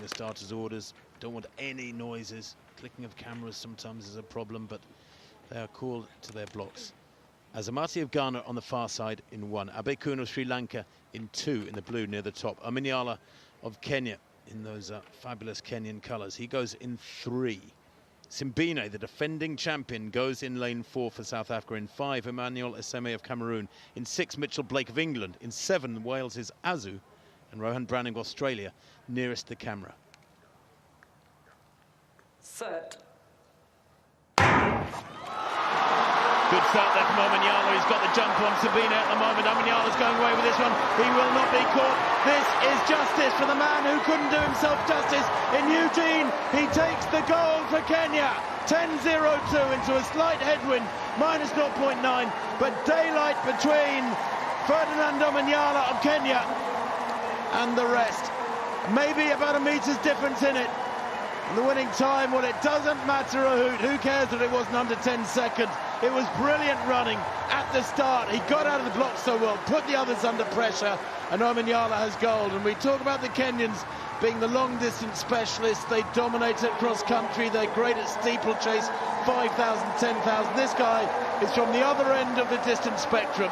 the starter's orders. Don't want any noises. Clicking of cameras sometimes is a problem, but they are called to their blocks. Azamati of Ghana on the far side in 1. Abeykoon of Sri Lanka in 2 in the blue near the top. Omanyala of Kenya in those fabulous Kenyan colours. He goes in 3. Simbine, the defending champion, goes in lane 4 for South Africa. In 5, Emmanuel Eseme of Cameroon. In 6, Mitchell Blake of England. In 7, Wales' Azu. And Rohan Browning of Australia nearest the camera. Set. Good start there from Omanyala. He's got the jump on Sabina at the moment. Omanyala's going away with this one. He will not be caught. This is justice for the man who couldn't do himself justice in Eugene. He takes the goal for Kenya. 10.02 into a slight headwind, minus 0.9. But daylight between Ferdinand Omanyala of Kenya and the rest. Maybe about a meter's difference in it. And the winning time, well, it doesn't matter a hoot. Who cares that it wasn't under 10 seconds? It was brilliant running at the start. He got out of the block so well, put the others under pressure, and Omanyala has gold. And we talk about the Kenyans being the long-distance specialists. They dominate at cross-country. They're great at steeplechase, 5,000, 10,000. This guy is from the other end of the distance spectrum.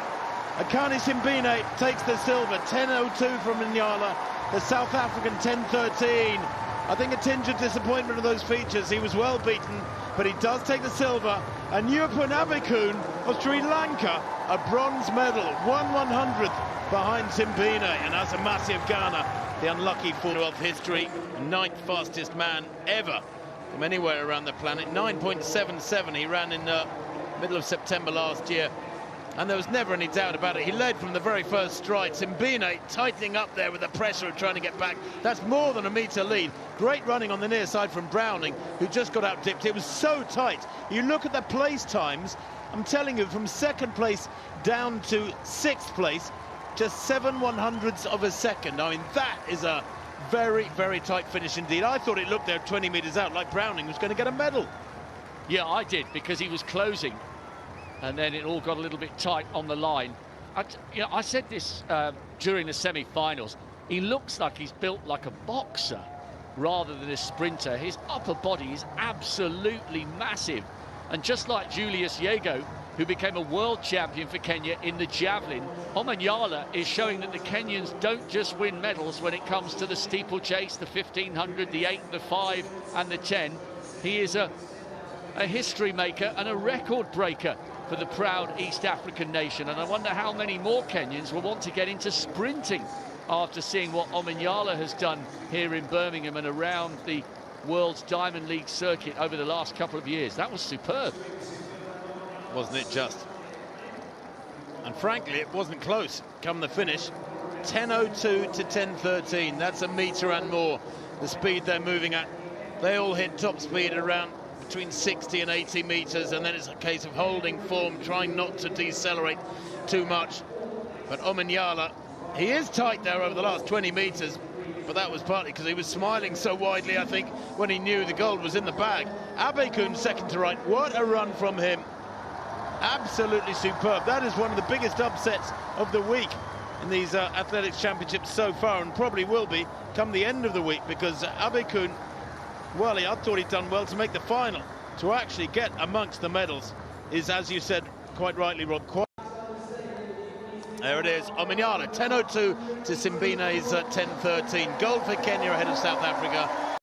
Akani Simbine takes the silver, 10.02 from Omanyala. The South African 10.13. I think a tinge of disappointment of those features. He was well beaten, but he does take the silver. And Yupun Abeykoon of Sri Lanka, a bronze medal, 1/100th behind Simbine. And Azamati of Ghana, the unlucky Commonwealth history, 9th fastest man ever from anywhere around the planet. 9.77 he ran in the middle of September last year. And there was never any doubt about it. He led from the very first stride. Simbine tightening up there with the pressure of trying to get back. That's more than a metre lead. Great running on the near side from Browning, who just got out-dipped. It was so tight. You look at the place times, I'm telling you, from 2nd place down to 6th place, just 7/100ths of a second. I mean, that is a very, very tight finish indeed. I thought it looked there 20 metres out, like Browning was going to get a medal. Yeah, I did, because he was closing. And then it all got a little bit tight on the line. I said this during the semi-finals. He looks like he's built like a boxer rather than a sprinter. His upper body is absolutely massive. And just like Julius Yego, who became a world champion for Kenya in the javelin, Omanyala is showing that the Kenyans don't just win medals when it comes to the steeplechase, the 1500, the 8, the 5 and the 10. He is a history maker and a record breaker for the proud East African nation. And I wonder how many more Kenyans will want to get into sprinting after seeing what Omanyala has done here in Birmingham and around the World's Diamond League circuit over the last couple of years. That was superb. Wasn't it just? And frankly, it wasn't close come the finish. 10.02 to 10.13. That's a metre and more, the speed they're moving at. They all hit top speed around between 60 and 80 metres, and then it's a case of holding form, trying not to decelerate too much. But Omanyala, he is tight there over the last 20 metres, but that was partly because he was smiling so widely, I think, when he knew the gold was in the bag. Abeykoon second to right. What a run from him. Absolutely superb. That is one of the biggest upsets of the week in these athletics championships so far, and probably will be come the end of the week, because Abeykoon, well, I thought he'd done well to make the final. To actually get amongst the medals is, as you said quite rightly, Rob, there it is, Omanyala, 10.02 to Simbine's 10.13. Gold for Kenya ahead of South Africa.